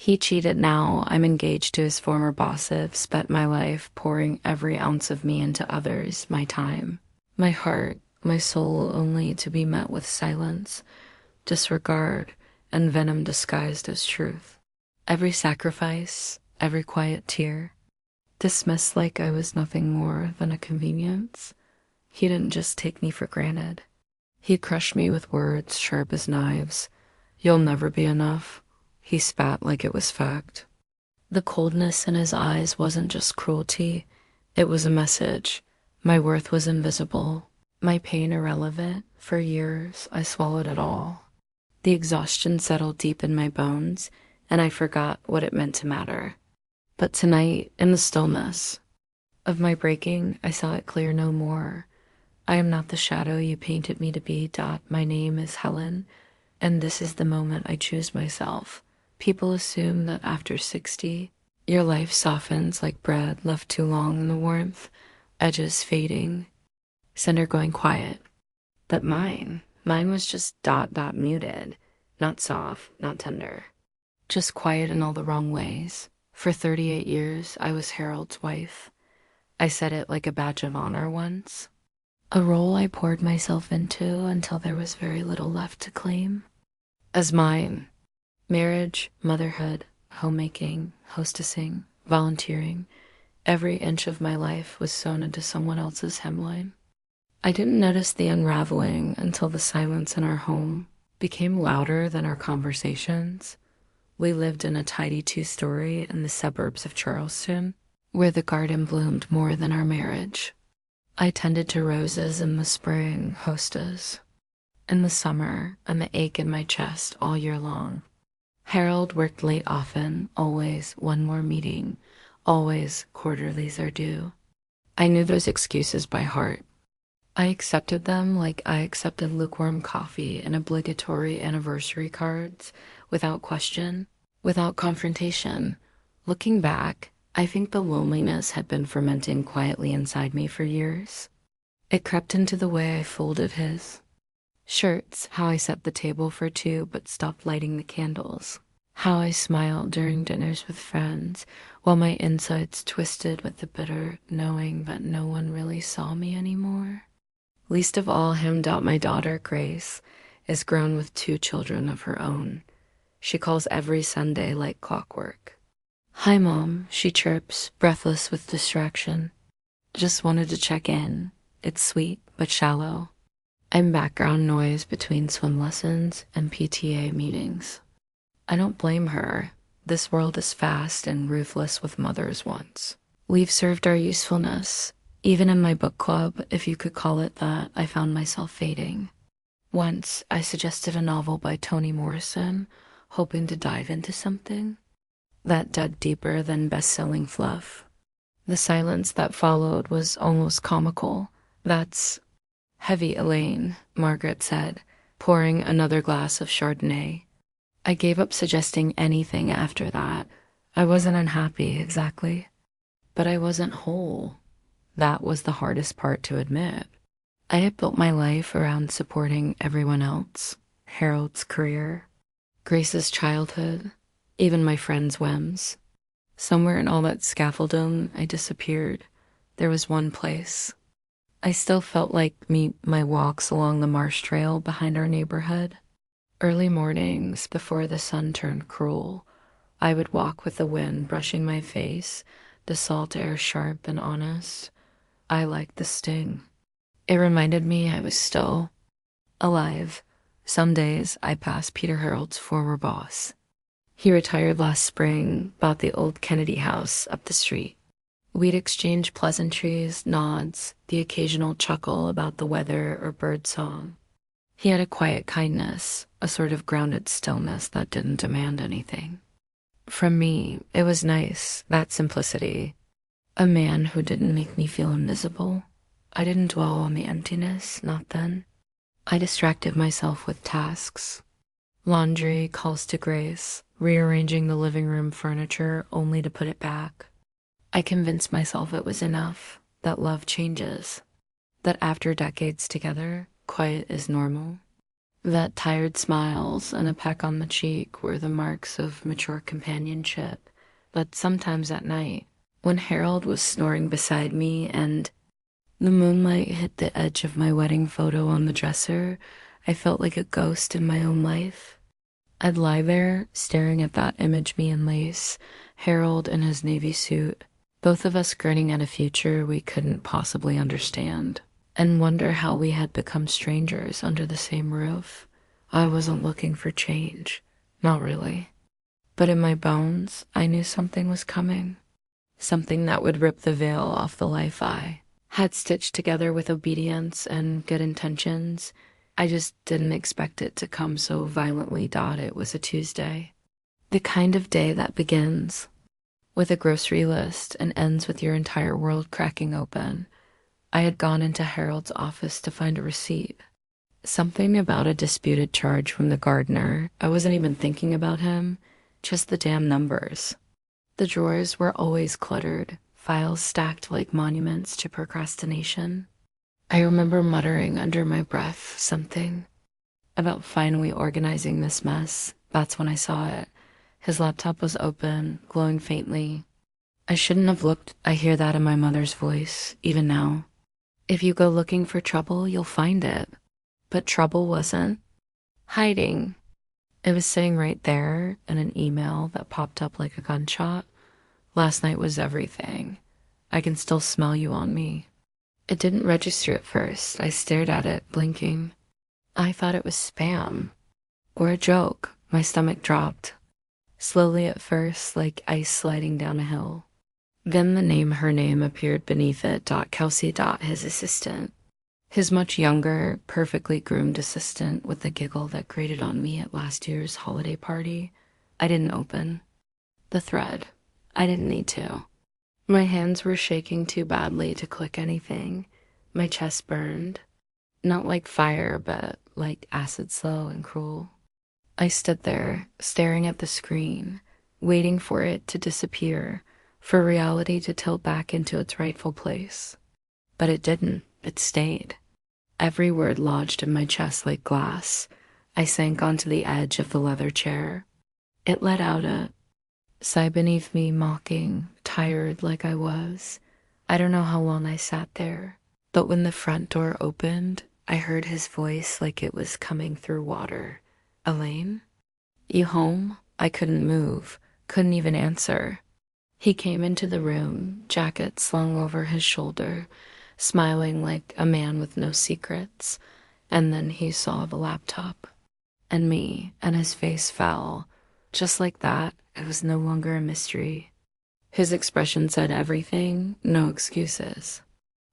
He cheated now. I'm engaged to his former boss. I've spent my life pouring every ounce of me into others, my time, my heart, my soul, only to be met with silence, disregard, and venom disguised as truth. Every sacrifice, every quiet tear, dismissed like I was nothing more than a convenience. He didn't just take me for granted. He crushed me with words sharp as knives. You'll never be enough. He spat like it was fact. The coldness in his eyes wasn't just cruelty, it was a message. My worth was invisible, my pain irrelevant. For years, I swallowed it all. The exhaustion settled deep in my bones, and I forgot what it meant to matter. But tonight, in the stillness of my breaking, I saw it clear no more. I am not the shadow you painted me to be. My name is Helen, and this is the moment I choose myself. People assume that after 60, your life softens like bread left too long in the warmth, edges fading, center going quiet. But mine was just muted, not soft, not tender, just quiet in all the wrong ways. For 38 years, I was Harold's wife. I said it like a badge of honor once. A role I poured myself into until there was very little left to claim as mine. Marriage, motherhood, homemaking, hostessing, volunteering, every inch of my life was sewn into someone else's hemline. I didn't notice the unraveling until the silence in our home became louder than our conversations. We lived in a tidy two-story in the suburbs of Charleston, where the garden bloomed more than our marriage. I tended to roses in the spring, hostas in the summer, and the ache in my chest all year long. Harold worked late often, always one more meeting, always quarterlies are due. I knew those excuses by heart. I accepted them like I accepted lukewarm coffee and obligatory anniversary cards, without question, without confrontation. Looking back, I think the loneliness had been fermenting quietly inside me for years. It crept into the way I folded his shirts, how I set the table for two but stopped lighting the candles, how I smiled during dinners with friends while my insides twisted with the bitter knowing that no one really saw me anymore. Least of all him. My daughter, Grace, is grown with 2 children of her own. She calls every Sunday like clockwork. "Hi, Mom," she chirps, breathless with distraction. "Just wanted to check in." It's sweet but shallow. I'm background noise between swim lessons and PTA meetings. I don't blame her. This world is fast and ruthless with mothers once. We've served our usefulness. Even in my book club, if you could call it that, I found myself fading. Once, I suggested a novel by Toni Morrison, hoping to dive into something that dug deeper than best-selling fluff. The silence that followed was almost comical. "That's heavy, Elaine," Margaret said, pouring another glass of Chardonnay. I gave up suggesting anything after that. I wasn't unhappy, exactly, but I wasn't whole. That was the hardest part to admit. I had built my life around supporting everyone else, Harold's career, Grace's childhood, even my friends' whims. Somewhere in all that scaffolding, I disappeared. There was one place. I still felt like my walks along the marsh trail behind our neighborhood. Early mornings, before the sun turned cruel, I would walk with the wind brushing my face, the salt air sharp and honest. I liked the sting. It reminded me I was still alive. Some days I passed Peter Harold's former boss. He retired last spring, bought the old Kennedy house up the street. We'd exchange pleasantries, nods, the occasional chuckle about the weather or bird song. He had a quiet kindness, a sort of grounded stillness that didn't demand anything. From me, it was nice, that simplicity. A man who didn't make me feel invisible. I didn't dwell on the emptiness, not then. I distracted myself with tasks. Laundry, calls to Grace, rearranging the living room furniture only to put it back. I convinced myself it was enough, that love changes, that after decades together, quiet is normal. That tired smiles and a peck on the cheek were the marks of mature companionship. But sometimes at night, when Harold was snoring beside me and the moonlight hit the edge of my wedding photo on the dresser, I felt like a ghost in my own life. I'd lie there, staring at that image me in lace, Harold in his navy suit, both of us grinning at a future we couldn't possibly understand, and wonder how we had become strangers under the same roof. I wasn't looking for change, not really. But in my bones, I knew something was coming. Something that would rip the veil off the life I had stitched together with obedience and good intentions. I just didn't expect it to come so violently. It was a Tuesday. The kind of day that begins with a grocery list and ends with your entire world cracking open. I had gone into Harold's office to find a receipt. Something about a disputed charge from the gardener. I wasn't even thinking about him, just the damn numbers. The drawers were always cluttered, files stacked like monuments to procrastination. I remember muttering under my breath something about finally organizing this mess. That's when I saw it. His laptop was open, glowing faintly. I shouldn't have looked. I hear that in my mother's voice, even now. If you go looking for trouble, you'll find it. But trouble wasn't hiding. It was sitting right there in an email that popped up like a gunshot. Last night was everything. I can still smell you on me. It didn't register at first. I stared at it, blinking. I thought it was spam or a joke. My stomach dropped. Slowly at first, like ice sliding down a hill. Then the name, her name, appeared beneath it. Kelsey. His assistant. His much younger, perfectly groomed assistant with the giggle that grated on me at last year's holiday party. I didn't open the thread. I didn't need to. My hands were shaking too badly to click anything. My chest burned. Not like fire, but like acid, slow and cruel. I stood there, staring at the screen, waiting for it to disappear, for reality to tilt back into its rightful place. But it didn't. It stayed. Every word lodged in my chest like glass. I sank onto the edge of the leather chair. It let out a sigh beneath me, mocking, tired like I was. I don't know how long I sat there, but when the front door opened, I heard his voice like it was coming through water. Elaine? You home? I couldn't move, couldn't even answer. He came into the room, jacket slung over his shoulder, smiling like a man with no secrets, and then he saw the laptop and me, and his face fell. Just like that, it was no longer a mystery. His expression said everything, no excuses.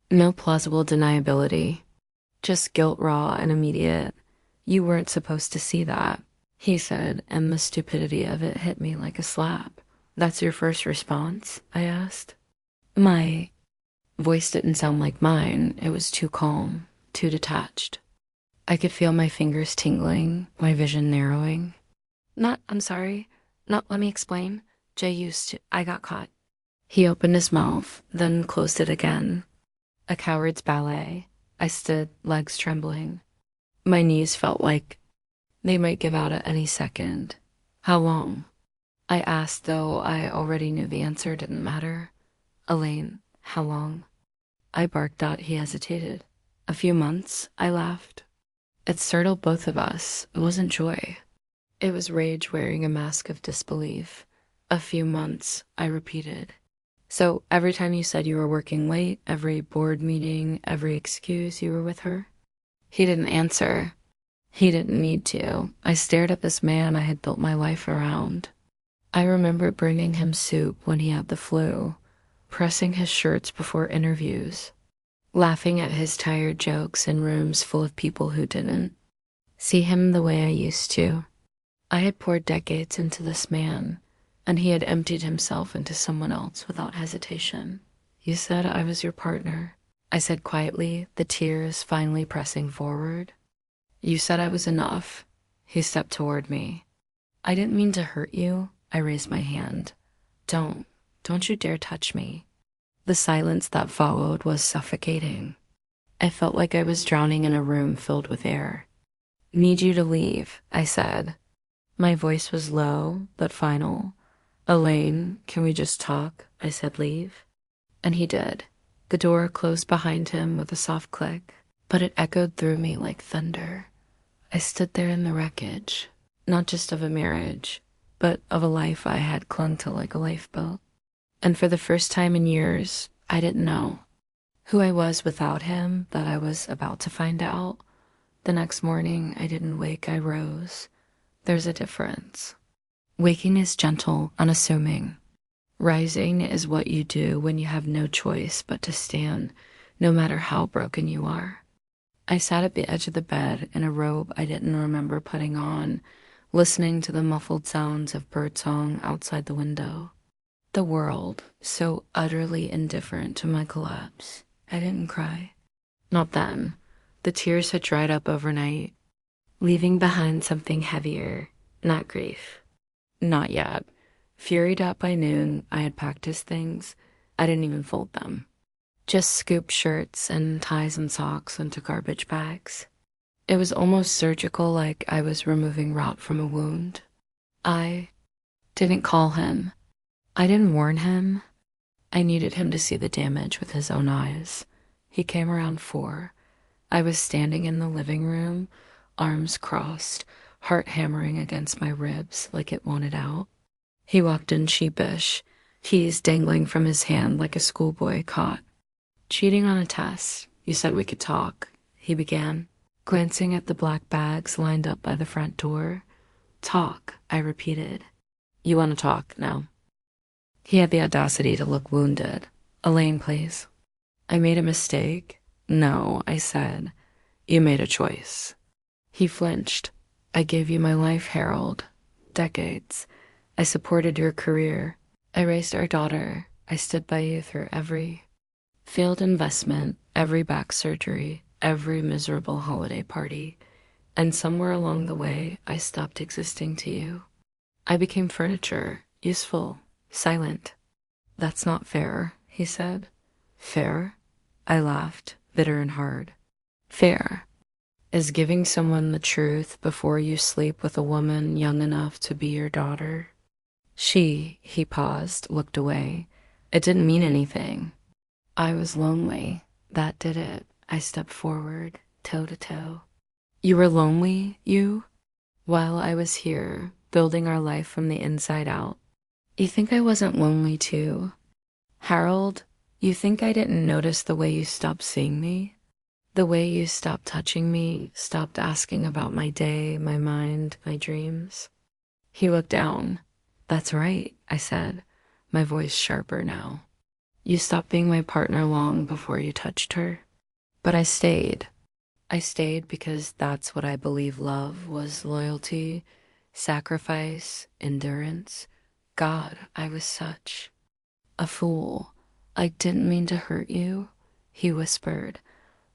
No plausible deniability. Just guilt, raw and immediate. You weren't supposed to see that, he said, and the stupidity of it hit me like a slap. That's your first response? I asked. My voice didn't sound like mine. It was too calm, too detached. I could feel my fingers tingling, my vision narrowing. I'm sorry. Let me explain. I got caught. He opened his mouth, then closed it again. A coward's ballet. I stood, legs trembling. My knees felt like they might give out at any second. How long? I asked, though I already knew the answer didn't matter. Elaine, how long? I barked out. He hesitated. A few months, I laughed. It startled both of us. It wasn't joy. It was rage wearing a mask of disbelief. A few months, I repeated. So every time you said you were working late, every board meeting, every excuse, you were with her? He didn't answer. He didn't need to. I stared at this man I had built my life around. I remember bringing him soup when he had the flu, pressing his shirts before interviews, laughing at his tired jokes in rooms full of people who didn't see him the way I used to. I had poured decades into this man, and he had emptied himself into someone else without hesitation. You said I was your partner, I said quietly, the tears finally pressing forward. You said I was enough. He stepped toward me. I didn't mean to hurt you. I raised my hand. Don't you dare touch me. The silence that followed was suffocating. I felt like I was drowning in a room filled with air. Need you to leave, I said. My voice was low, but final. Elaine, can we just talk? I said leave. And he did. The door closed behind him with a soft click, but it echoed through me like thunder. I stood there in the wreckage, not just of a marriage, but of a life I had clung to like a lifeboat. And for the first time in years, I didn't know who I was without him, that I was about to find out. The next morning, I didn't wake, I rose. There's a difference. Waking is gentle, unassuming. Rising is what you do when you have no choice but to stand, no matter how broken you are. I sat at the edge of the bed in a robe I didn't remember putting on, listening to the muffled sounds of birdsong outside the window. The world, so utterly indifferent to my collapse. I didn't cry. Not then. The tears had dried up overnight, leaving behind something heavier, not grief. Not yet. Furied up by noon, I had packed his things. I didn't even fold them. Just scooped shirts and ties and socks into garbage bags. It was almost surgical, like I was removing rot from a wound. I didn't call him. I didn't warn him. I needed him to see the damage with his own eyes. He came around 4. I was standing in the living room, arms crossed, heart hammering against my ribs like it wanted out. He walked in sheepish, keys dangling from his hand like a schoolboy caught. Cheating on a test. You said we could talk, he began, glancing at the black bags lined up by the front door. Talk, I repeated. You want to talk now? He had the audacity to look wounded. Elaine, please. I made a mistake. No, I said. You made a choice. He flinched. I gave you my life, Harold. Decades. I supported your career. I raised our daughter. I stood by you through every failed investment, every back surgery, every miserable holiday party. And somewhere along the way, I stopped existing to you. I became furniture, useful, silent. That's not fair, he said. Fair? I laughed, bitter and hard. Fair is giving someone the truth before you sleep with a woman young enough to be your daughter. He paused, looked away. It didn't mean anything. I was lonely. That did it. I stepped forward, toe to toe. You were lonely, you? While I was here, building our life from the inside out. You think I wasn't lonely too? Harold, you think I didn't notice the way you stopped seeing me? The way you stopped touching me, stopped asking about my day, my mind, my dreams? He looked down. That's right, I said, my voice sharper now. You stopped being my partner long before you touched her. But I stayed. I stayed because that's what I believe love was: loyalty, sacrifice, endurance. God, I was such a fool. I didn't mean to hurt you, he whispered.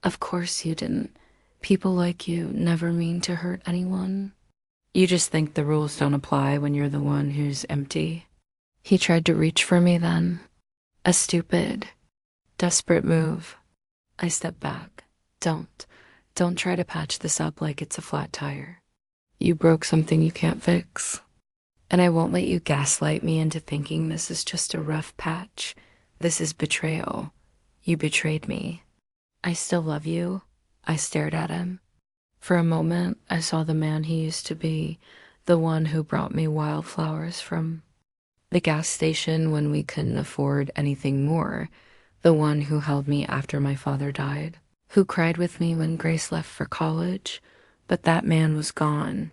Of course you didn't. People like you never mean to hurt anyone. You just think the rules don't apply when you're the one who's empty. He tried to reach for me then. A stupid, desperate move. I stepped back. Don't try to patch this up like it's a flat tire. You broke something you can't fix. And I won't let you gaslight me into thinking this is just a rough patch. This is betrayal. You betrayed me. I still love you. I stared at him. For a moment, I saw the man he used to be, the one who brought me wildflowers from the gas station when we couldn't afford anything more, the one who held me after my father died, who cried with me when Grace left for college, but that man was gone.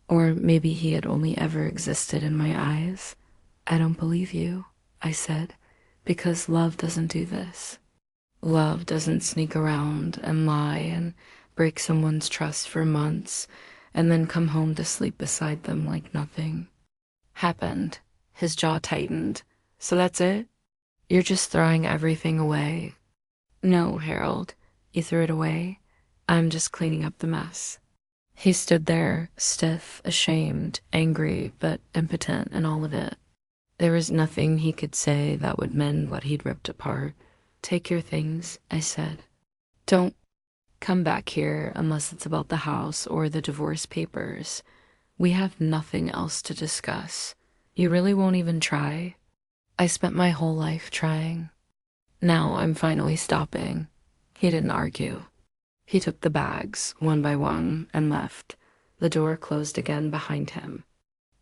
Or maybe he had only ever existed in my eyes. I don't believe you, I said, because love doesn't do this. Love doesn't sneak around and lie and break someone's trust for months and then come home to sleep beside them like nothing happened. His jaw tightened. So that's it? You're just throwing everything away. No, Harold. You threw it away? I'm just cleaning up the mess. He stood there, stiff, ashamed, angry, but impotent in all of it. There was nothing he could say that would mend what he'd ripped apart. Take your things, I said. Don't come back here unless it's about the house or the divorce papers. We have nothing else to discuss. You really won't even try? I spent my whole life trying. Now I'm finally stopping. He didn't argue. He took the bags, one by one, and left. The door closed again behind him.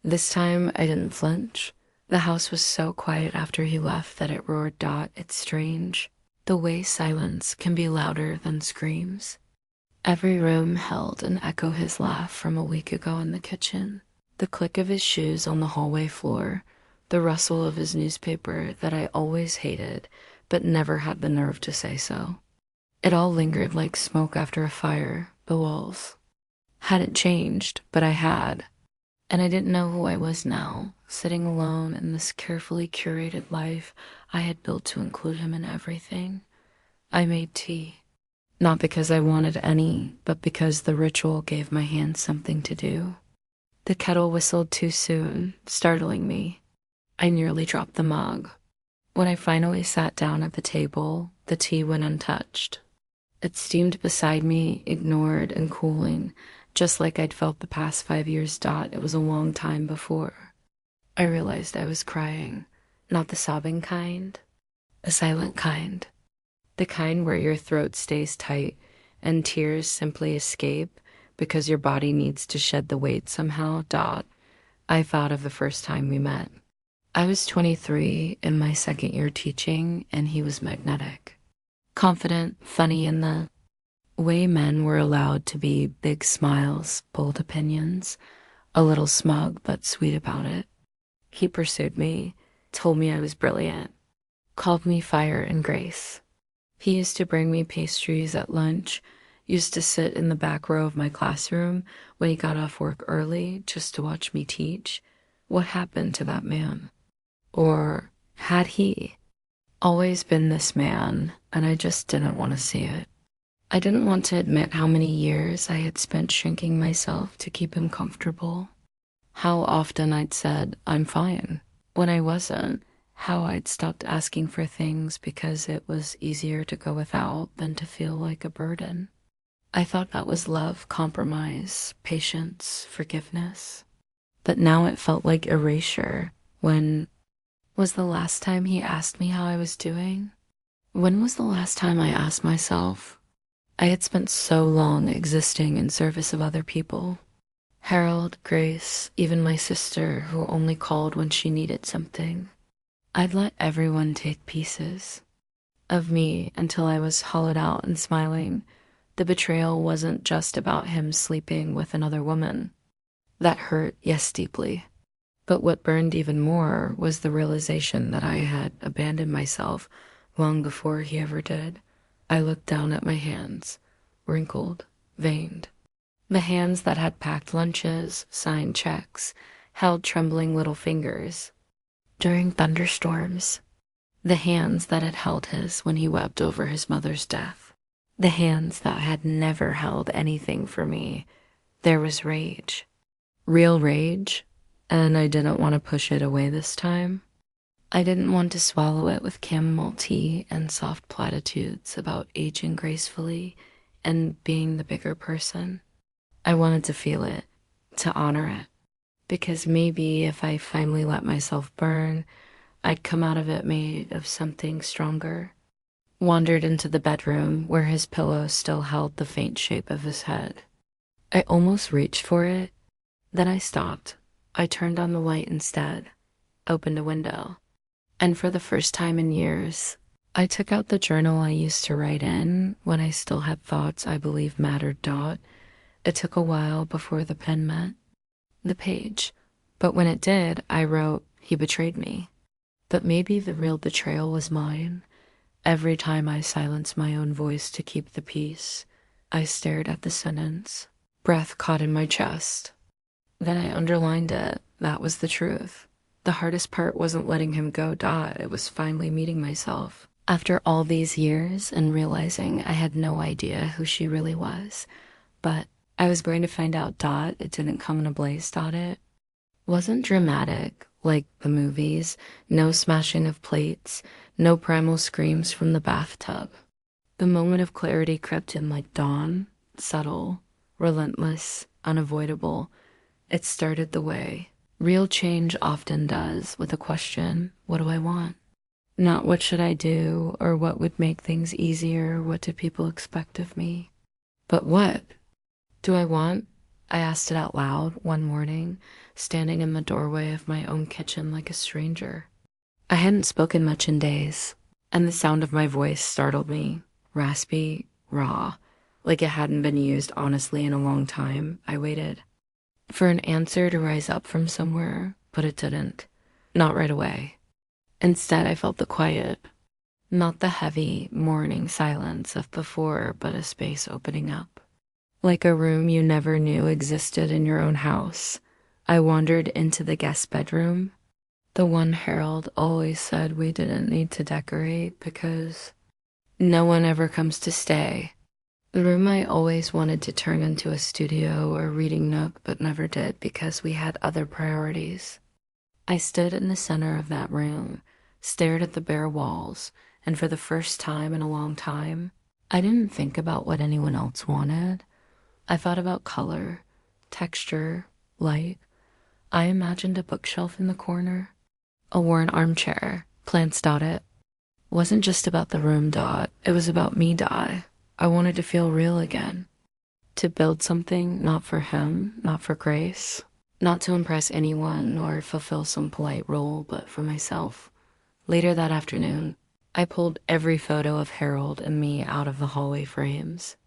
This time I didn't flinch. The house was so quiet after he left that it roared. It's strange, the way silence can be louder than screams. Every room held an echo his laugh from a week ago in the kitchen, the click of his shoes on the hallway floor, the rustle of his newspaper that I always hated but never had the nerve to say so. It all lingered like smoke after a fire, the walls. Hadn't changed, but I had. And I didn't know who I was now, sitting alone in this carefully curated life I had built to include him in everything. I made tea. Not because I wanted any, but because the ritual gave my hands something to do. The kettle whistled too soon, startling me. I nearly dropped the mug. When I finally sat down at the table, the tea went untouched. It steamed beside me, ignored and cooling, just like I'd felt the past 5 years. It was a long time before. I realized I was crying, not the sobbing kind, a silent kind. The kind where your throat stays tight and tears simply escape because your body needs to shed the weight somehow. I thought of the first time we met. I was 23 in my second year teaching, and he was magnetic. Confident, funny in the way men were allowed to be, big smiles, bold opinions, a little smug but sweet about it. He pursued me, told me I was brilliant, called me fire and grace. He used to bring me pastries at lunch, used to sit in the back row of my classroom when he got off work early just to watch me teach. What happened to that man? Or had he always been this man, and I just didn't want to see it? I didn't want to admit how many years I had spent shrinking myself to keep him comfortable. How often I'd said, I'm fine, when I wasn't. How I'd stopped asking for things because it was easier to go without than to feel like a burden. I thought that was love, compromise, patience, forgiveness. But now it felt like erasure. When was the last time he asked me how I was doing? When was the last time I asked myself? I had spent so long existing in service of other people. Harold, Grace, even my sister, who only called when she needed something. I'd let everyone take pieces of me until I was hollowed out and smiling. The betrayal wasn't just about him sleeping with another woman. That hurt, yes, deeply. But what burned even more was the realization that I had abandoned myself long before he ever did. I looked down at my hands, wrinkled, veined. The hands that had packed lunches, signed checks, held trembling little fingers during thunderstorms. The hands that had held his when he wept over his mother's death. The hands that had never held anything for me. There was rage. Real rage, and I didn't want to push it away this time. I didn't want to swallow it with chamomile tea and soft platitudes about aging gracefully and being the bigger person. I wanted to feel it, to honor it, because maybe if I finally let myself burn, I'd come out of it made of something stronger. Wandered into the bedroom where his pillow still held the faint shape of his head. I almost reached for it, then I stopped. I turned on the light instead, opened a window. And for the first time in years, I took out the journal I used to write in when I still had thoughts I believed mattered. It took a while before the pen met the page, but when it did, I wrote, he betrayed me. But maybe the real betrayal was mine. Every time I silenced my own voice to keep the peace, I stared at the sentence, breath caught in my chest. Then I underlined it. That was the truth. The hardest part wasn't letting him go. It was finally meeting myself. After all these years and realizing I had no idea who she really was. But I was going to find out. It didn't come in a blaze. It wasn't dramatic like the movies. No smashing of plates. No primal screams from the bathtub. The moment of clarity crept in like dawn, subtle, relentless, unavoidable. It started the way real change often does, with a question: what do I want? Not what should I do or what would make things easier, what do people expect of me? But what do I want? I asked it out loud one morning, standing in the doorway of my own kitchen like a stranger. I hadn't spoken much in days, and the sound of my voice startled me. Raspy, raw, like it hadn't been used honestly in a long time. I waited for an answer to rise up from somewhere, but it didn't. Not right away. Instead, I felt the quiet, not the heavy, mourning silence of before, but a space opening up. Like a room you never knew existed in your own house. I wandered into the guest bedroom, the one Harold always said we didn't need to decorate because no one ever comes to stay. The room I always wanted to turn into a studio or reading nook, but never did because we had other priorities. I stood in the center of that room, stared at the bare walls, and for the first time in a long time, I didn't think about what anyone else wanted. I thought about color, texture, light. I imagined a bookshelf in the corner, a worn armchair, plants dotted. Wasn't just about the room, Dot. It was about me, Dot. I wanted to feel real again. To build something not for him, not for Grace, not to impress anyone or fulfill some polite role, but for myself. Later that afternoon, I pulled every photo of Harold and me out of the hallway frames.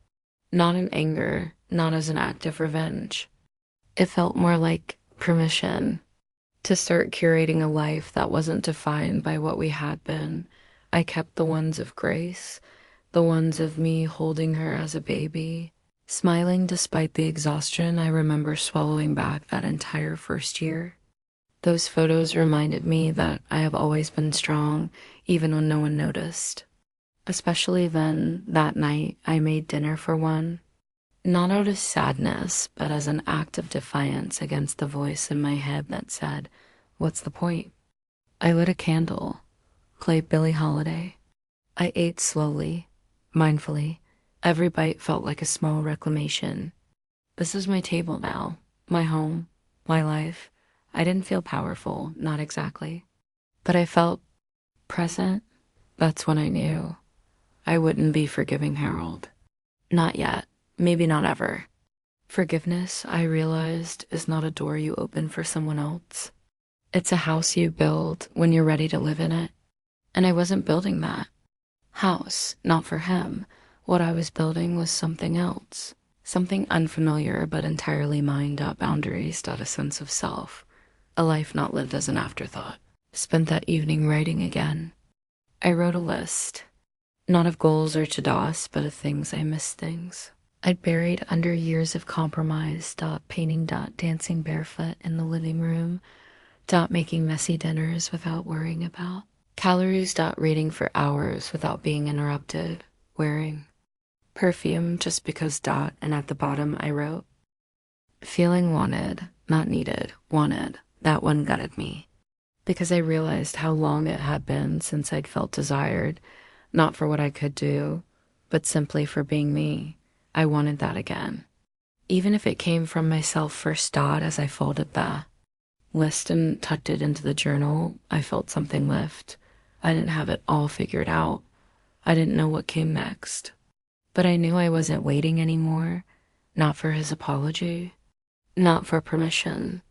Not in anger, not as an act of revenge. It felt more like permission to start curating a life that wasn't defined by what we had been. I kept the ones of Grace, the ones of me holding her as a baby, smiling despite the exhaustion I remember swallowing back that entire first year. Those photos reminded me that I have always been strong, even when no one noticed. Especially then, that night, I made dinner for one. Not out of sadness, but as an act of defiance against the voice in my head that said, "What's the point?" I lit a candle, played Billie Holiday. I ate slowly, mindfully. Every bite felt like a small reclamation. This is my table now, my home, my life. I didn't feel powerful, not exactly. But I felt present. That's when I knew I wouldn't be forgiving Harold. Not yet. Maybe not ever. Forgiveness, I realized, is not a door you open for someone else. It's a house you build when you're ready to live in it. And I wasn't building that house, not for him. What I was building was something else. Something unfamiliar but entirely mine. Boundaries. A sense of self. A life not lived as an afterthought. Spent that evening writing again. I wrote a list. Not of goals or to-dos, but of things I missed things. I'd buried under years of compromise. Painting. Dancing barefoot in the living room. Making messy dinners without worrying about calories. Reading for hours without being interrupted. Wearing perfume just because. And at the bottom I wrote, feeling wanted, not needed, wanted. That one gutted me, because I realized how long it had been since I'd felt desired, not for what I could do, but simply for being me. I wanted that again. Even if it came from myself first. As I folded the list and tucked it into the journal, I felt something lift. I didn't have it all figured out. I didn't know what came next. But I knew I wasn't waiting anymore. Not for his apology. Not for permission.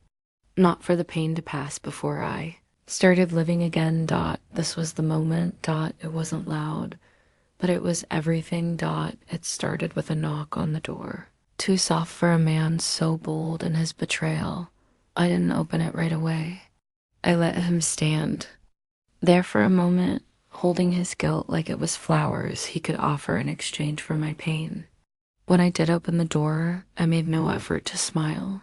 Not for the pain to pass before I started living again. This was the moment. It wasn't loud, but it was everything. It started with a knock on the door. Too soft for a man so bold in his betrayal. I didn't open it right away. I let him stand there for a moment, holding his guilt like it was flowers he could offer in exchange for my pain. When I did open the door, I made no effort to smile.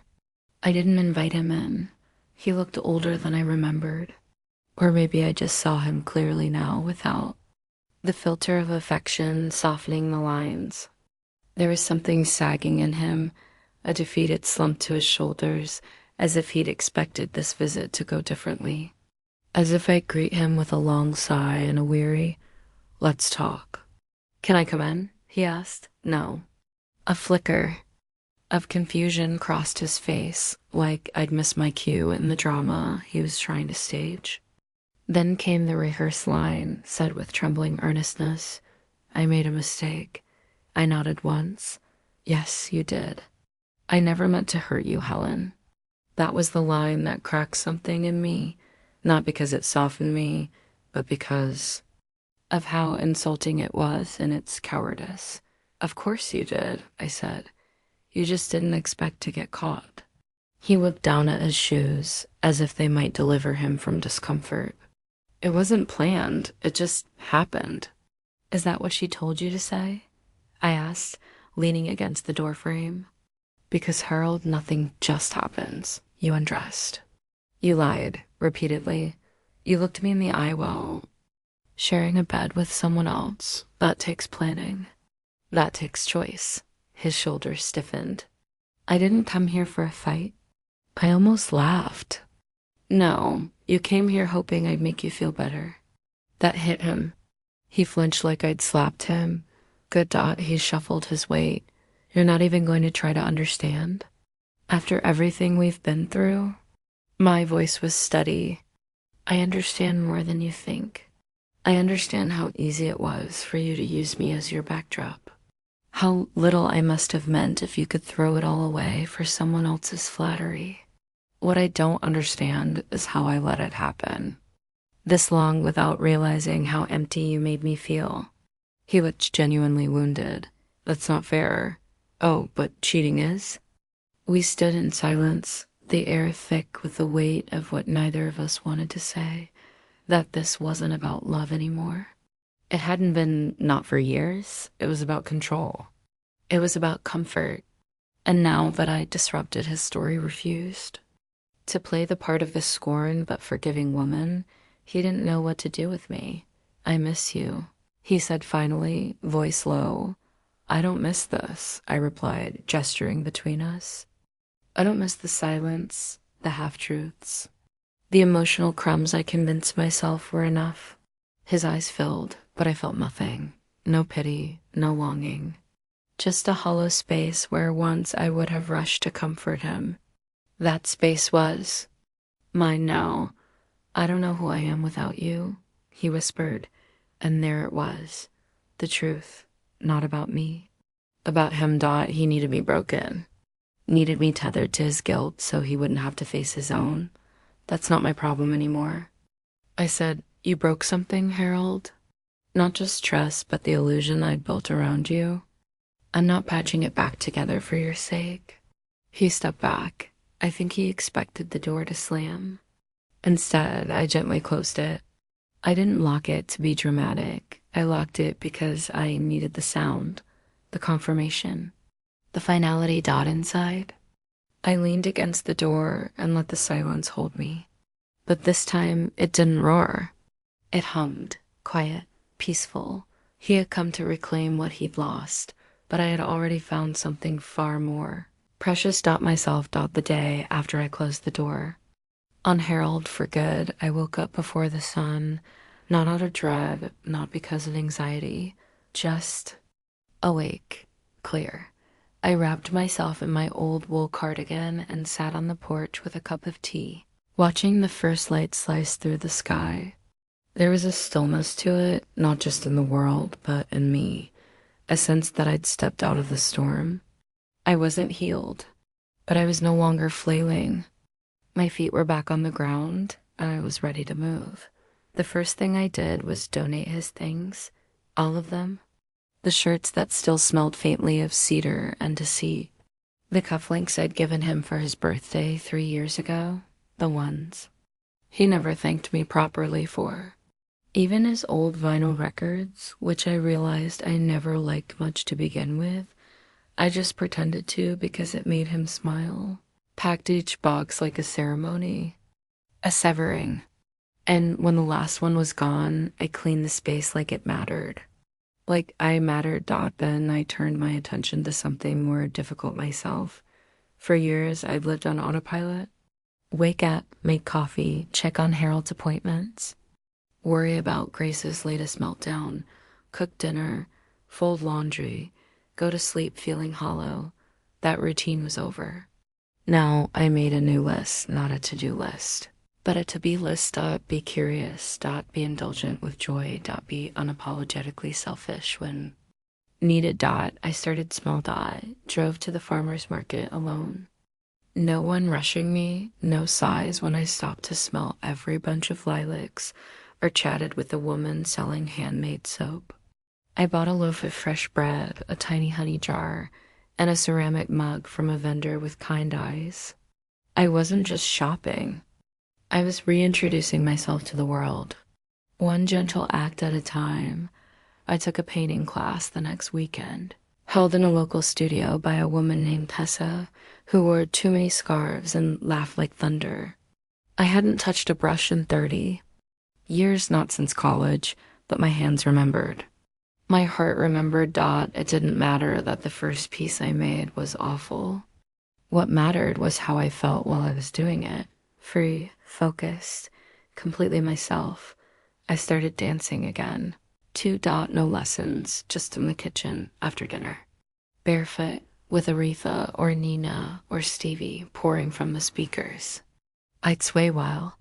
I didn't invite him in. He looked older than I remembered. Or maybe I just saw him clearly now without the filter of affection softening the lines. There was something sagging in him, a defeated slump to his shoulders, as if he'd expected this visit to go differently. As if I'd greet him with a long sigh and a weary, "Let's talk." Can I come in? He asked. No. A flicker of confusion crossed his face, like I'd missed my cue in the drama he was trying to stage. Then came the rehearsed line, said with trembling earnestness. I made a mistake. I nodded once. Yes, you did. I never meant to hurt you, Helen. That was the line that cracked something in me, not because it softened me, but because of how insulting it was in its cowardice. Of course you did, I said. You just didn't expect to get caught. He looked down at his shoes, as if they might deliver him from discomfort. It wasn't planned, it just happened. Is that what she told you to say? I asked, leaning against the doorframe. Because, Harold, nothing just happens. You undressed. You lied, repeatedly. You looked me in the eye while sharing a bed with someone else. That takes planning. That takes choice. His shoulders stiffened. I didn't come here for a fight. I almost laughed. No, you came here hoping I'd make you feel better. That hit him. He flinched like I'd slapped him. Good dot, he shuffled his weight. You're not even going to try to understand? After everything we've been through? My voice was steady. I understand more than you think. I understand how easy it was for you to use me as your backdrop. How little I must have meant if you could throw it all away for someone else's flattery. What I don't understand is how I let it happen. This long without realizing how empty you made me feel. He looked genuinely wounded. That's not fair. Oh, but cheating is? We stood in silence, the air thick with the weight of what neither of us wanted to say, that this wasn't about love anymore. It hadn't been, not for years. It was about control. It was about comfort. And now that I disrupted his story, refused. To play the part of the scorned but forgiving woman, he didn't know what to do with me. I miss you, he said finally, voice low. I don't miss this, I replied, gesturing between us. I don't miss the silence, the half-truths, the emotional crumbs I convinced myself were enough. His eyes filled, but I felt nothing. No pity, no longing. Just a hollow space where once I would have rushed to comfort him. That space was mine now. I don't know who I am without you, he whispered, and there it was. The truth, not about me. About him, Dot, he needed me broken. Needed me tethered to his guilt so he wouldn't have to face his own. That's not my problem anymore. I said, you broke something, Harold? Not just trust, but the illusion I'd built around you. I'm not patching it back together for your sake. He stepped back. I think he expected the door to slam. Instead, I gently closed it. I didn't lock it to be dramatic. I locked it because I needed the sound, the confirmation, the finality dot inside. I leaned against the door and let the silence hold me. But this time, it didn't roar. It hummed, quiet, peaceful. He had come to reclaim what he'd lost, but I had already found something far more. Precious dot myself dot the day after I closed the door. On Harold for good, I woke up before the sun, not out of dread, not because of anxiety, just awake, clear. I wrapped myself in my old wool cardigan and sat on the porch with a cup of tea, watching the first light slice through the sky. There was a stillness to it, not just in the world, but in me, a sense that I'd stepped out of the storm. I wasn't healed, but I was no longer flailing. My feet were back on the ground, and I was ready to move. The first thing I did was donate his things, all of them. The shirts that still smelled faintly of cedar and deceit. The cufflinks I'd given him for his birthday 3 years ago, the ones he never thanked me properly for. Even his old vinyl records, which I realized I never liked much to begin with, I just pretended to because it made him smile. Packed each box like a ceremony, a severing. And when the last one was gone, I cleaned the space like it mattered. Like I mattered, dot, then I turned my attention to something more difficult myself. For years, I'd lived on autopilot. Wake up, make coffee, check on Harold's appointments, worry about Grace's latest meltdown, cook dinner, fold laundry, go to sleep feeling hollow. That routine was over. Now I made a new list, not a to-do list, but a to-be list. Be curious, be indulgent with joy, be unapologetically selfish when needed. I started small. Drove to the farmer's market alone. No one rushing me, no sighs when I stopped to smell every bunch of lilacs or chatted with a woman selling handmade soap. I bought a loaf of fresh bread, a tiny honey jar, and a ceramic mug from a vendor with kind eyes. I wasn't just shopping. I was reintroducing myself to the world. One gentle act at a time. I took a painting class the next weekend, held in a local studio by a woman named Tessa, who wore too many scarves and laughed like thunder. I hadn't touched a brush in 30 years, not since college, but my hands remembered. My heart remembered. It didn't matter that the first piece I made was awful. What mattered was how I felt while I was doing it. Free, focused, completely myself. I started dancing again. No lessons, just in the kitchen after dinner. Barefoot, with Aretha or Nina or Stevie pouring from the speakers. I'd sway while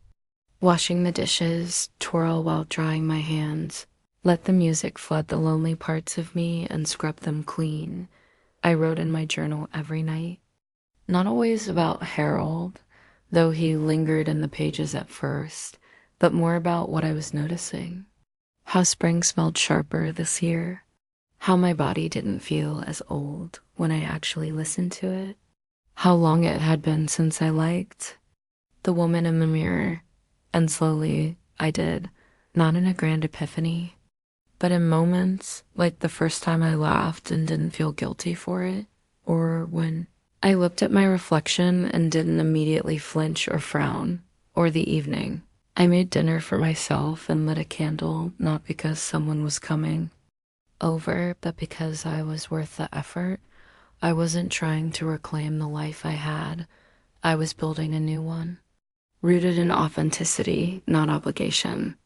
washing the dishes, twirl while drying my hands, let the music flood the lonely parts of me and scrub them clean. I wrote in my journal every night. Not always about Harold, though he lingered in the pages at first, but more about what I was noticing. How spring smelled sharper this year. How my body didn't feel as old when I actually listened to it. How long it had been since I liked the woman in the mirror. And slowly, I did. Not in a grand epiphany, but in moments like the first time I laughed and didn't feel guilty for it, or when I looked at my reflection and didn't immediately flinch or frown, or the evening I made dinner for myself and lit a candle, not because someone was coming over, but because I was worth the effort. I wasn't trying to reclaim the life I had. I was building a new one, rooted in authenticity, not obligation,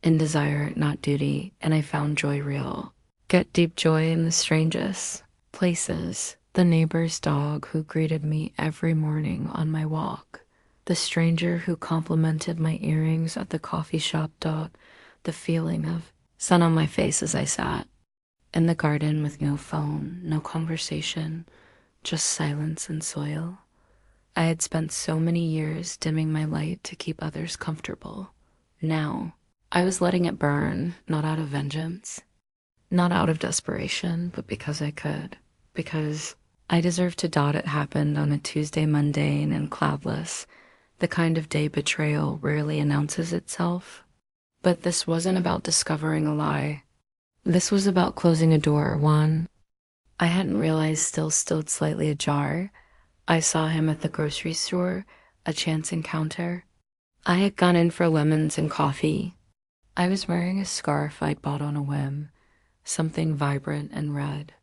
in desire, not duty, and I found joy real. Get deep joy in the strangest places. The neighbor's dog who greeted me every morning on my walk. The stranger who complimented my earrings at the coffee shop. The feeling of sun on my face as I sat in the garden with no phone, no conversation, just silence and soil. I had spent so many years dimming my light to keep others comfortable. Now, I was letting it burn, not out of vengeance, not out of desperation, but because I could. Because I deserved to. It happened on a Tuesday mundane and cloudless, the kind of day betrayal rarely announces itself. But this wasn't about discovering a lie. This was about closing a door, one I hadn't realized still stood slightly ajar. I saw him at the grocery store, a chance encounter. I had gone in for lemons and coffee. I was wearing a scarf I'd bought on a whim, something vibrant and red.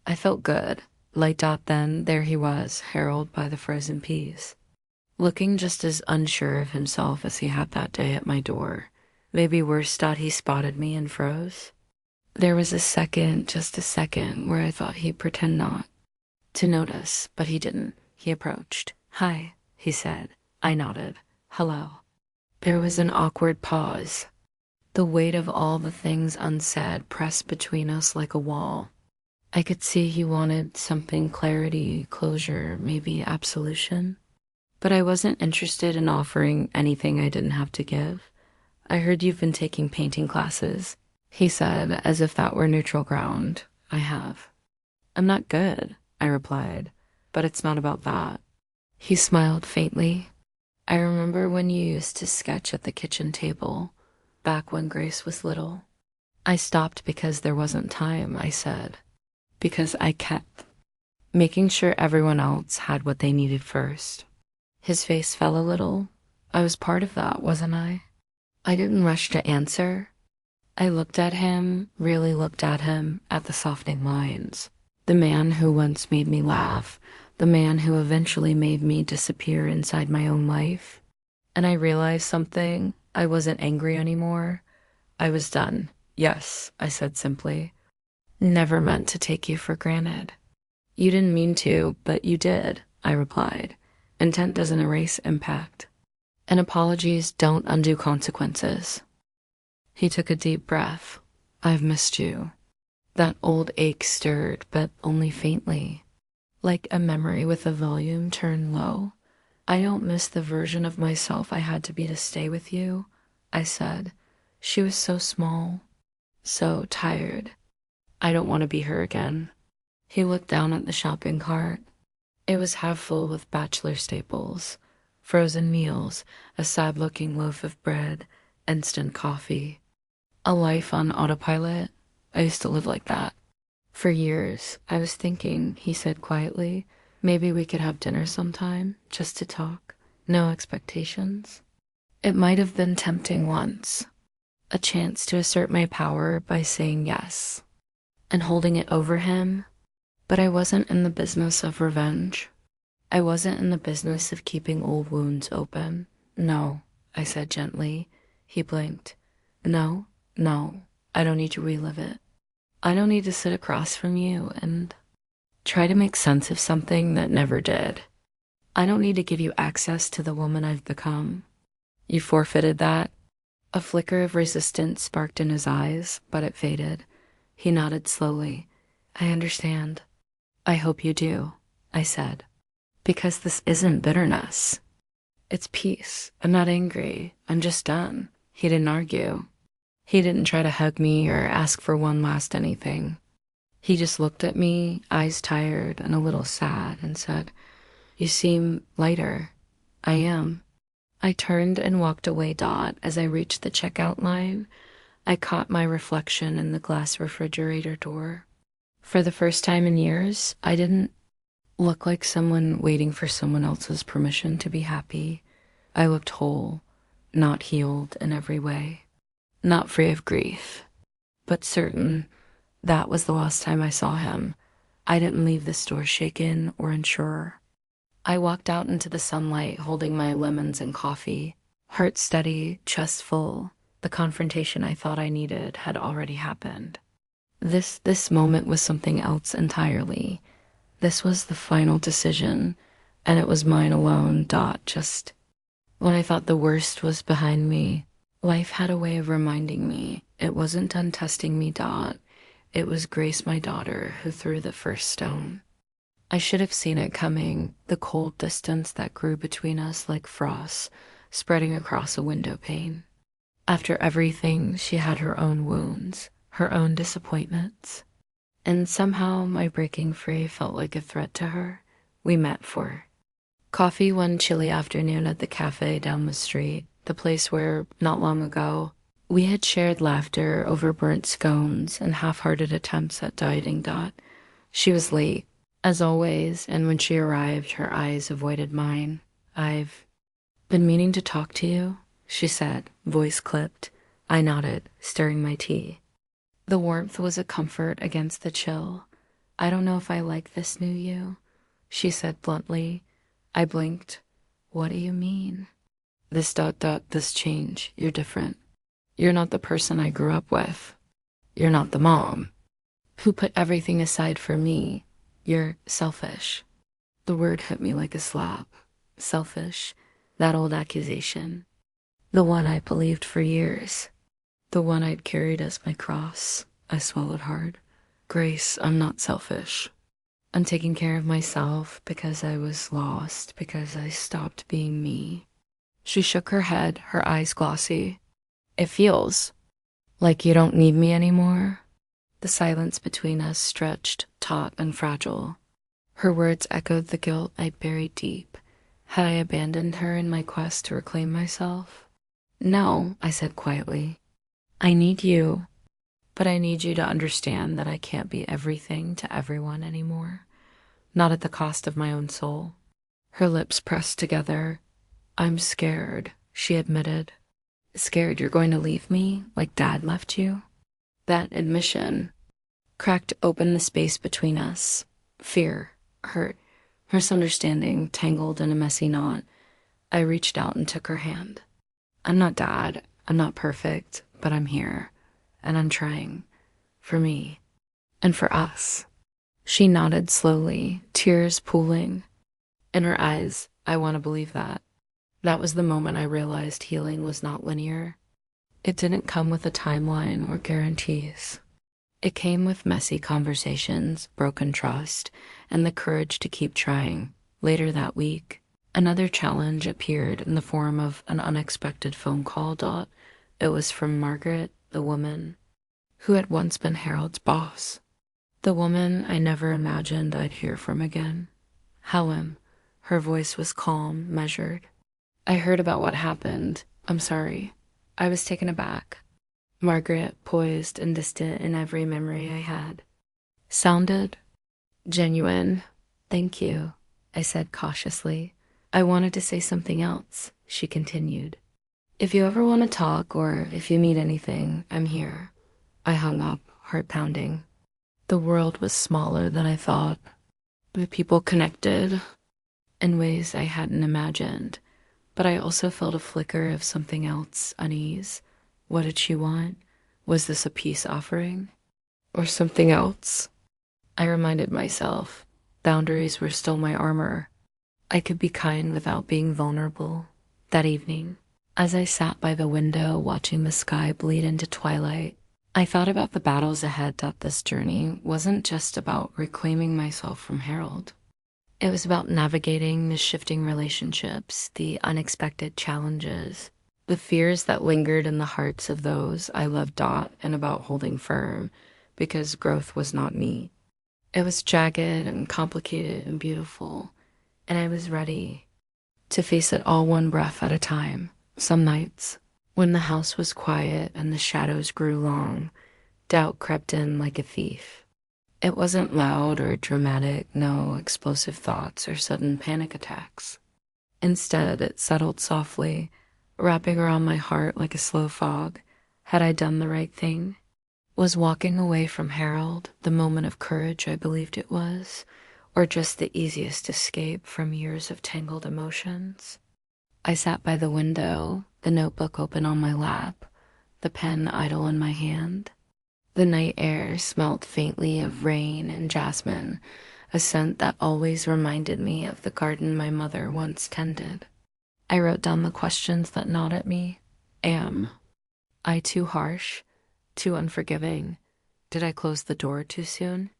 I felt good. Then there he was, Harold by the frozen peas, looking just as unsure of himself as he had that day at my door. Maybe worse. He spotted me and froze. There was just a second, where I thought he'd pretend not to notice, but he didn't. He approached. "Hi," he said. I nodded. "Hello." There was an awkward pause. The weight of all the things unsaid pressed between us like a wall. I could see he wanted something: clarity, closure, maybe absolution. But I wasn't interested in offering anything I didn't have to give. "I heard you've been taking painting classes," he said, as if that were neutral ground. "I have." "I'm not good," I replied, "but it's not about that." He smiled faintly. "I remember when you used to sketch at the kitchen table, back when Grace was little." "I stopped because there wasn't time," I said. "Because I kept making sure everyone else had what they needed first." His face fell a little. I was part of that, wasn't I? I didn't rush to answer. I looked at him, really looked at him, at the softening lines. The man who once made me laugh, the man who eventually made me disappear inside my own life. And I realized something. I wasn't angry anymore. I was done. "Yes," I said simply. Never meant to take you for granted. You didn't mean to, but you did, I replied. Intent doesn't erase impact. And apologies don't undo consequences. He took a deep breath. I've missed you. That old ache stirred, but only faintly. Like a memory with the volume turned low. I don't miss the version of myself I had to be to stay with you, I said. She was so small, so tired. I don't want to be her again. He looked down at the shopping cart. It was half full with bachelor staples, frozen meals, a sad-looking loaf of bread, instant coffee. A life on autopilot. I used to live like that. For years, I was thinking, he said quietly, maybe we could have dinner sometime, just to talk. No expectations. It might have been tempting once. A chance to assert my power by saying yes and holding it over him. But I wasn't in the business of revenge. I wasn't in the business of keeping old wounds open. No, I said gently. He blinked. No, I don't need to relive it. I don't need to sit across from you and try to make sense of something that never did. I don't need to give you access to the woman I've become. You forfeited that. A flicker of resistance sparked in his eyes, but it faded. He nodded slowly. I understand. I hope you do, I said. Because this isn't bitterness. It's peace. I'm not angry. I'm just done. He didn't argue. He didn't try to hug me or ask for one last anything. He just looked at me, eyes tired and a little sad, and said, You seem lighter. I am. I turned and walked away. As I reached the checkout line, I caught my reflection in the glass refrigerator door. For the first time in years, I didn't look like someone waiting for someone else's permission to be happy. I looked whole, not healed in every way, not free of grief, but certain. That was the last time I saw him. I didn't leave the store shaken or unsure. I walked out into the sunlight holding my lemons and coffee, heart steady, chest full. The confrontation I thought I needed had already happened. This moment was something else entirely. This was the final decision, and it was mine alone. Just when I thought the worst was behind me, life had a way of reminding me it wasn't done testing me. It was Grace, my daughter, who threw the first stone. I should have seen it coming, the cold distance that grew between us like frost spreading across a window pane. After everything, she had her own wounds, her own disappointments. And somehow my breaking free felt like a threat to her. We met for coffee one chilly afternoon at the cafe down the street, the place where, not long ago, we had shared laughter over burnt scones and half-hearted attempts at dieting. She was late, as always, and when she arrived, her eyes avoided mine. I've been meaning to talk to you, she said, voice clipped. I nodded, stirring my tea. The warmth was a comfort against the chill. I don't know if I like this new you, she said bluntly. I blinked. What do you mean? This change. You're different. You're not the person I grew up with. You're not the mom who put everything aside for me. You're selfish. The word hit me like a slap. Selfish. That old accusation. The one I believed for years. The one I'd carried as my cross. I swallowed hard. Grace, I'm not selfish. I'm taking care of myself because I was lost, because I stopped being me. She shook her head, her eyes glossy. It feels like you don't need me anymore. The silence between us stretched, taut and fragile. Her words echoed the guilt I buried deep. Had I abandoned her in my quest to reclaim myself? No, I said quietly. I need you, but I need you to understand that I can't be everything to everyone anymore. Not at the cost of my own soul. Her lips pressed together. I'm scared, she admitted. Scared you're going to leave me like Dad left you? That admission cracked open the space between us. Fear, hurt, misunderstanding tangled in a messy knot. I reached out and took her hand. I'm not Dad. I'm not perfect, but I'm here. And I'm trying. For me. And for us. She nodded slowly, tears pooling. In her eyes, I want to believe that. That was the moment I realized healing was not linear. It didn't come with a timeline or guarantees. It came with messy conversations, broken trust, and the courage to keep trying. Later that week, another challenge appeared in the form of an unexpected phone call. It was from Margaret, the woman who had once been Harold's boss. The woman I never imagined I'd hear from again. Helen, her voice was calm, measured. I heard about what happened. I'm sorry. I was taken aback. Margaret, poised and distant in every memory I had. Sounded genuine. Thank you, I said cautiously. I wanted to say something else, she continued. If you ever want to talk or if you need anything, I'm here. I hung up, heart pounding. The world was smaller than I thought, but people connected in ways I hadn't imagined. But I also felt a flicker of something else, unease. What did she want? Was this a peace offering? Or something else? I reminded myself, boundaries were still my armor. I could be kind without being vulnerable. That evening, as I sat by the window watching the sky bleed into twilight, I thought about the battles ahead. That this journey wasn't just about reclaiming myself from Harold. It was about navigating the shifting relationships, the unexpected challenges, the fears that lingered in the hearts of those I loved. And about holding firm, because growth was not neat. It was jagged and complicated and beautiful, and I was ready to face it all one breath at a time. Some nights, when the house was quiet and the shadows grew long, doubt crept in like a thief. It wasn't loud or dramatic, no explosive thoughts or sudden panic attacks. Instead, it settled softly, wrapping around my heart like a slow fog. Had I done the right thing? Was walking away from Harold the moment of courage I believed it was, or just the easiest escape from years of tangled emotions? I sat by the window, the notebook open on my lap, the pen idle in my hand. The night air smelt faintly of rain and jasmine, a scent that always reminded me of the garden my mother once tended. I wrote down the questions that gnawed at me. Am I too harsh, too unforgiving? Did I close the door too soon?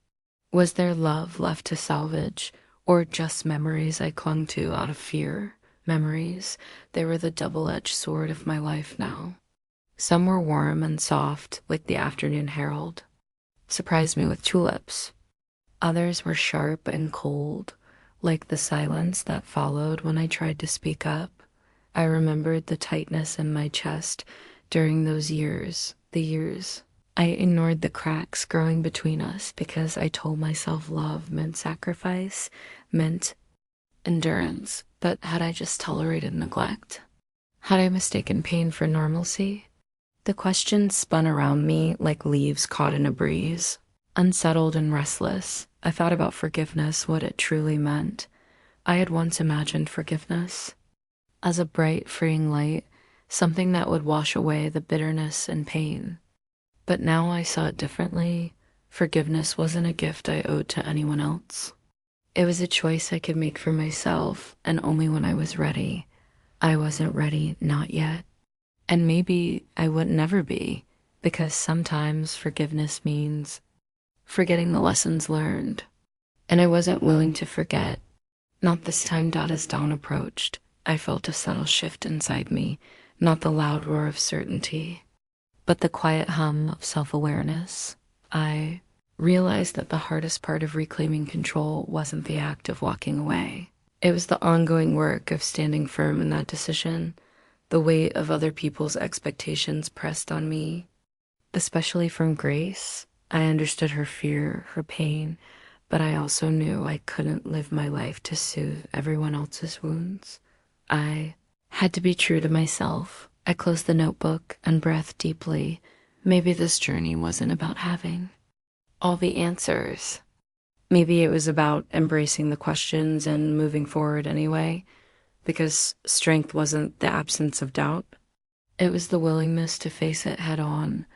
Was there love left to salvage, or just memories I clung to out of fear? Memories, they were the double-edged sword of my life now. Some were warm and soft, like the afternoon Harold surprised me with tulips. Others were sharp and cold, like the silence that followed when I tried to speak up. I remembered the tightness in my chest during those years, the years. I ignored the cracks growing between us because I told myself love meant sacrifice, meant endurance. But had I just tolerated neglect? Had I mistaken pain for normalcy? The questions spun around me like leaves caught in a breeze. Unsettled and restless, I thought about forgiveness, what it truly meant. I had once imagined forgiveness as a bright, freeing light, something that would wash away the bitterness and pain. But now I saw it differently. Forgiveness wasn't a gift I owed to anyone else. It was a choice I could make for myself, and only when I was ready. I wasn't ready, not yet. And maybe I would never be, because sometimes forgiveness means forgetting the lessons learned. And I wasn't willing to forget. Not this time. As dawn approached, I felt a subtle shift inside me, not the loud roar of certainty, but the quiet hum of self-awareness. I realized that the hardest part of reclaiming control wasn't the act of walking away. It was the ongoing work of standing firm in that decision. The weight of other people's expectations pressed on me, especially from Grace. I understood her fear, her pain, but I also knew I couldn't live my life to soothe everyone else's wounds. I had to be true to myself. I closed the notebook and breathed deeply. Maybe this journey wasn't about having all the answers. Maybe it was about embracing the questions and moving forward anyway, because strength wasn't the absence of doubt. It was the willingness to face it head on,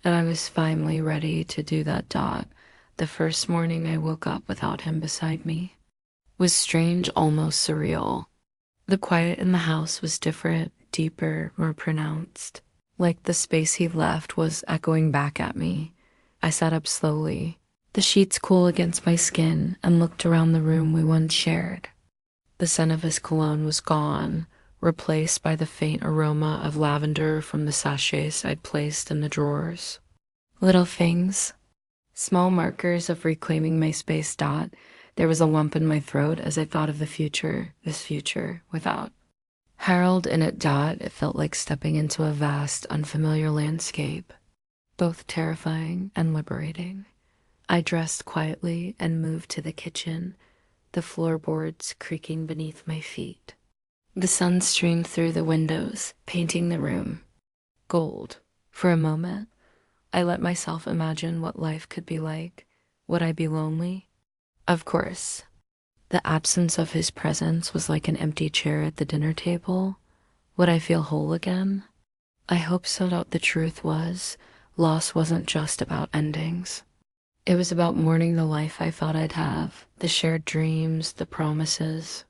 and I was finally ready to do that. The first morning I woke up without him beside me was strange, almost surreal. The quiet in the house was different, deeper, more pronounced. Like the space he left was echoing back at me. I sat up slowly, the sheets cool against my skin, and looked around the room we once shared. The scent of his cologne was gone, replaced by the faint aroma of lavender from the sachets I'd placed in the drawers. Little things, small markers of reclaiming my space. There was a lump in my throat as I thought of the future, this future without Harold in it. It felt like stepping into a vast, unfamiliar landscape, both terrifying and liberating. I dressed quietly and moved to the kitchen, the floorboards creaking beneath my feet. The sun streamed through the windows, painting the room gold. For a moment, I let myself imagine what life could be like. Would I be lonely? Of course. The absence of his presence was like an empty chair at the dinner table. Would I feel whole again? I hope so. The truth was, loss wasn't just about endings. It was about mourning the life I thought I'd have, the shared dreams, the promises.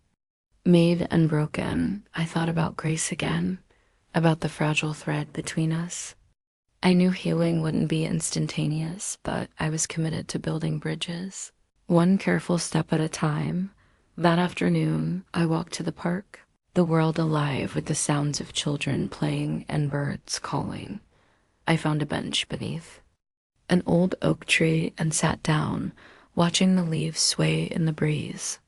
Made and broken, I thought about grace again, about the fragile thread between us. I knew healing wouldn't be instantaneous, but I was committed to building bridges, one careful step at a time. That afternoon, I walked to the park, the world alive with the sounds of children playing and birds calling. I found a bench beneath an old oak tree and sat down, watching the leaves sway in the breeze.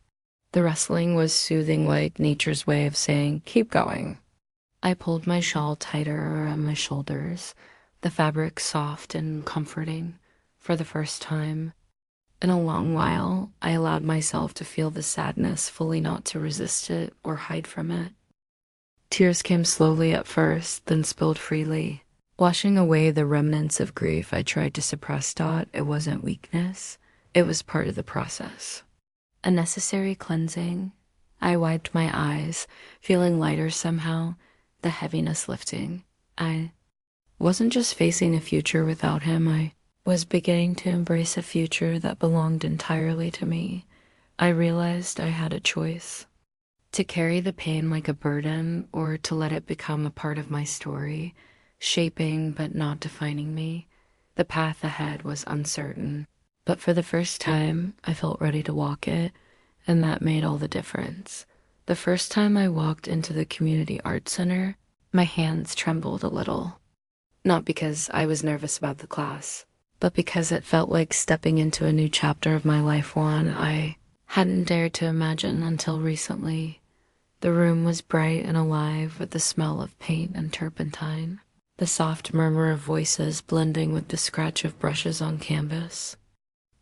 The rustling was soothing, like nature's way of saying, keep going. I pulled my shawl tighter around my shoulders, the fabric soft and comforting. For the first time in a long while, I allowed myself to feel the sadness fully, not to resist it or hide from it. Tears came slowly at first, then spilled freely, washing away the remnants of grief I tried to suppress. It wasn't weakness, it was part of the process. A necessary cleansing. I wiped my eyes, feeling lighter somehow, the heaviness lifting. I wasn't just facing a future without him, I was beginning to embrace a future that belonged entirely to me. I realized I had a choice: to carry the pain like a burden, or to let it become a part of my story, shaping but not defining me. The path ahead was uncertain, but for the first time, I felt ready to walk it, and that made all the difference. The first time I walked into the community art center, my hands trembled a little. Not because I was nervous about the class, but because it felt like stepping into a new chapter of my life, one I hadn't dared to imagine until recently. The room was bright and alive with the smell of paint and turpentine, the soft murmur of voices blending with the scratch of brushes on canvas.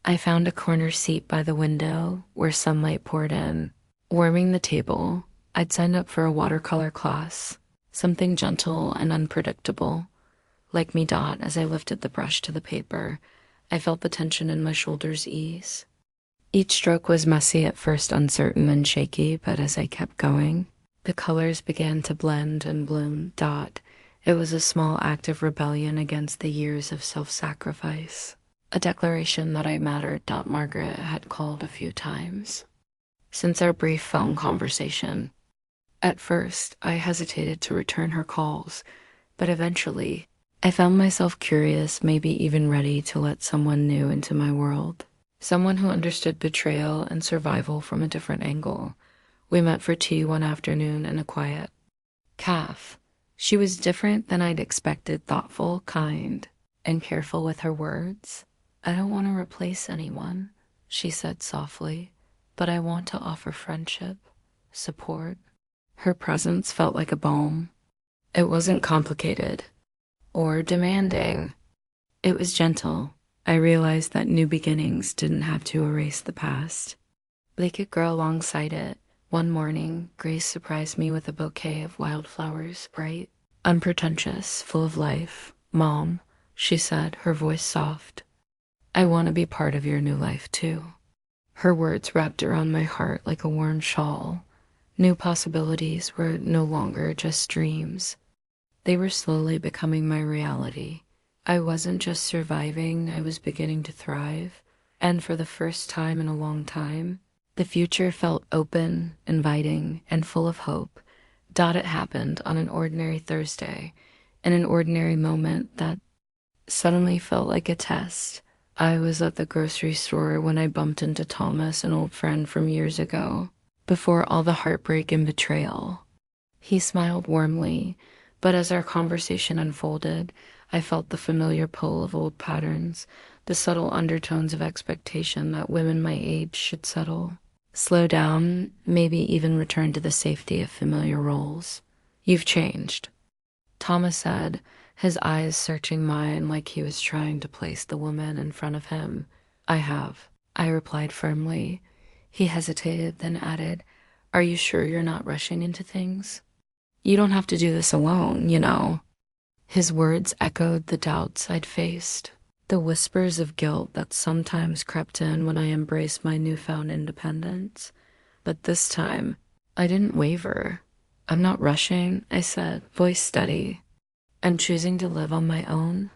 I found a corner seat by the window where sunlight poured in, warming the table. I'd signed up for a watercolor class, something gentle and unpredictable. Like me. As I lifted the brush to the paper, I felt the tension in my shoulders ease. Each stroke was messy at first, uncertain and shaky, but as I kept going, the colors began to blend and bloom. It was a small act of rebellion against the years of self-sacrifice. A declaration that I mattered. Margaret had called a few times since our brief phone conversation. At first, I hesitated to return her calls, but eventually, I found myself curious, maybe even ready to let someone new into my world. Someone who understood betrayal and survival from a different angle. We met for tea one afternoon in a quiet cafe. She was different than I'd expected, thoughtful, kind, and careful with her words. I don't want to replace anyone, she said softly, but I want to offer friendship, support. Her presence felt like a balm. It wasn't complicated or demanding. It was gentle. I realized that new beginnings didn't have to erase the past. They could grow alongside it. One morning, Grace surprised me with a bouquet of wildflowers, bright, unpretentious, full of life. Mom, she said, her voice soft, I want to be part of your new life too. Her words wrapped around my heart like a warm shawl. New possibilities were no longer just dreams. They were slowly becoming my reality. I wasn't just surviving, I was beginning to thrive. And for the first time in a long time, the future felt open, inviting, and full of hope. It happened on an ordinary Thursday, in an ordinary moment that suddenly felt like a test. I was at the grocery store when I bumped into Thomas, an old friend from years ago, before all the heartbreak and betrayal. He smiled warmly, but as our conversation unfolded, I felt the familiar pull of old patterns, the subtle undertones of expectation that women my age should settle, slow down, maybe even return to the safety of familiar roles. "You've changed," Thomas said, his eyes searching mine like he was trying to place the woman in front of him. "I have," I replied firmly. He hesitated, then added, "Are you sure you're not rushing into things? You don't have to do this alone, you know." His words echoed the doubts I'd faced, the whispers of guilt that sometimes crept in when I embraced my newfound independence. But this time, I didn't waver. "I'm not rushing," I said, voice steady. "I'm choosing to live on my own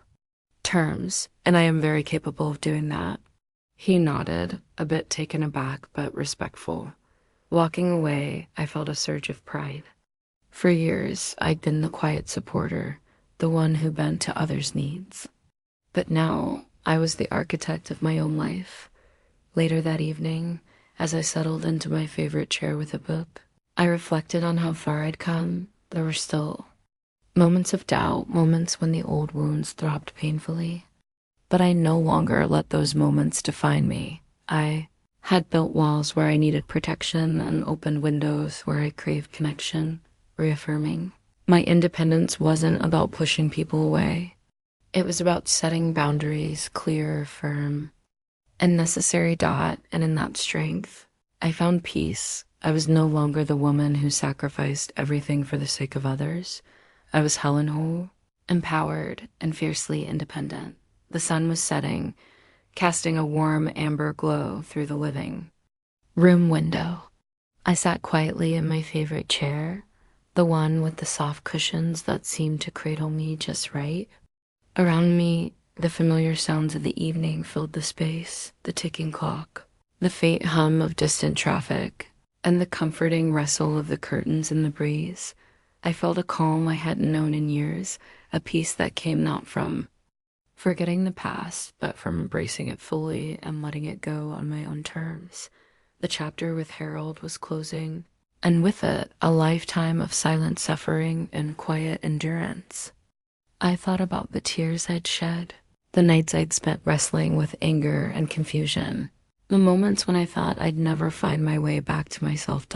terms, and I am very capable of doing that." He nodded, a bit taken aback but respectful. Walking away, I felt a surge of pride. For years, I'd been the quiet supporter, the one who bent to others' needs. But now, I was the architect of my own life. Later that evening, as I settled into my favorite chair with a book, I reflected on how far I'd come. There were still moments of doubt, moments when the old wounds throbbed painfully. But I no longer let those moments define me. I had built walls where I needed protection and opened windows where I craved connection, reaffirming. My independence wasn't about pushing people away. It was about setting boundaries, clear, firm, and necessary. And in that strength, I found peace. I was no longer the woman who sacrificed everything for the sake of others. I was Helen whole, empowered, and fiercely independent. The sun was setting, casting a warm amber glow through the living room window. I sat quietly in my favorite chair, the one with the soft cushions that seemed to cradle me just right. Around me, the familiar sounds of the evening filled the space, the ticking clock, the faint hum of distant traffic, and the comforting rustle of the curtains in the breeze. I felt a calm I hadn't known in years, a peace that came not from forgetting the past, but from embracing it fully and letting it go on my own terms. The chapter with Harold was closing, and with it, a lifetime of silent suffering and quiet endurance. I thought about the tears I'd shed, the nights I'd spent wrestling with anger and confusion, the moments when I thought I'd never find my way back to myself.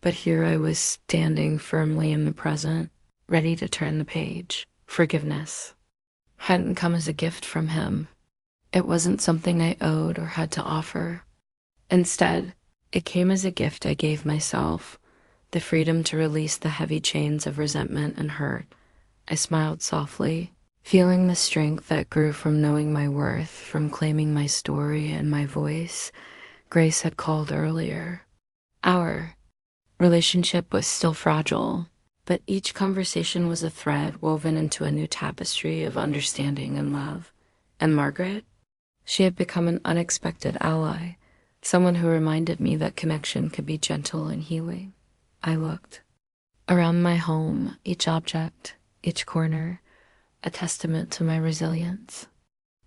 But here I was standing firmly in the present, ready to turn the page. Forgiveness hadn't come as a gift from him. It wasn't something I owed or had to offer. Instead, it came as a gift I gave myself, the freedom to release the heavy chains of resentment and hurt. I smiled softly, feeling the strength that grew from knowing my worth, from claiming my story and my voice. Grace had called earlier. Our relationship was still fragile, but each conversation was a thread woven into a new tapestry of understanding and love. And Margaret? She had become an unexpected ally, someone who reminded me that connection could be gentle and healing. I looked around my home, each object, each corner, a testament to my resilience.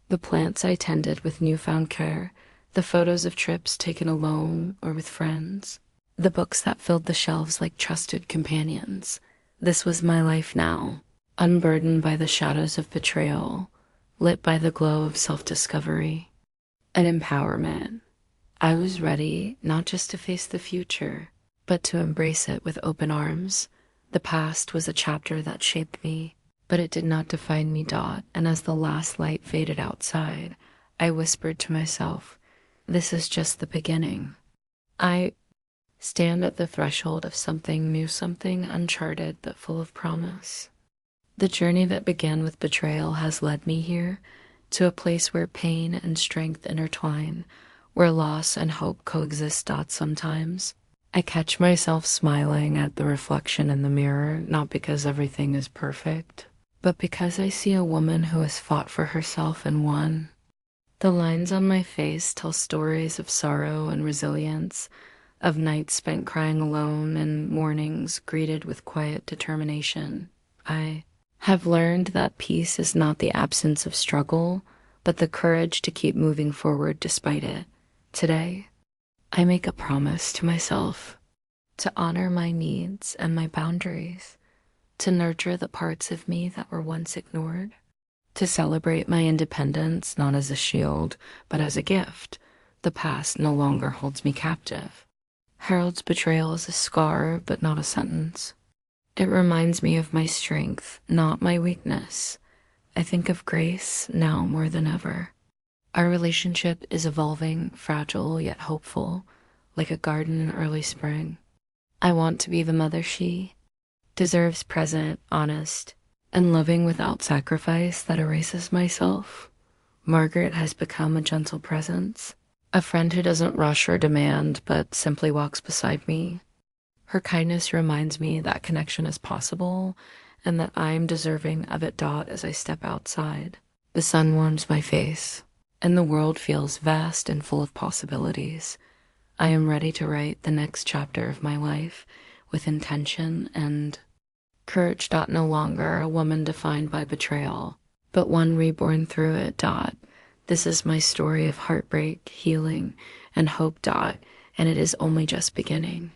The plants I tended with newfound care, the photos of trips taken alone or with friends, the books that filled the shelves like trusted companions. This was my life now, unburdened by the shadows of betrayal, lit by the glow of self-discovery and empowerment. I was ready not just to face the future, but to embrace it with open arms. The past was a chapter that shaped me, but it did not define me. And as the last light faded outside, I whispered to myself, this is just the beginning. I stand at the threshold of something new, something uncharted but full of promise. The journey that began with betrayal has led me here, to a place where pain and strength intertwine, where loss and hope coexist. Sometimes I catch myself smiling at the reflection in the mirror, not because everything is perfect, but because I see a woman who has fought for herself and won. The lines on my face tell stories of sorrow and resilience, of nights spent crying alone and mornings greeted with quiet determination. I have learned that peace is not the absence of struggle, but the courage to keep moving forward despite it. Today, I make a promise to myself to honor my needs and my boundaries, to nurture the parts of me that were once ignored, to celebrate my independence not as a shield, but as a gift. The past no longer holds me captive. Harold's betrayal is a scar, but not a sentence. It reminds me of my strength, not my weakness. I think of Grace now more than ever. Our relationship is evolving, fragile yet hopeful, like a garden in early spring. I want to be the mother she deserves, present, honest, and loving without sacrifice that erases myself. Margaret has become a gentle presence, a friend who doesn't rush or demand, but simply walks beside me. Her kindness reminds me that connection is possible and that I'm deserving of it. As I step outside, the sun warms my face, and the world feels vast and full of possibilities. I am ready to write the next chapter of my life with intention and courage. No longer a woman defined by betrayal, but one reborn through it. This is my story of heartbreak, healing, and hope. And it is only just beginning.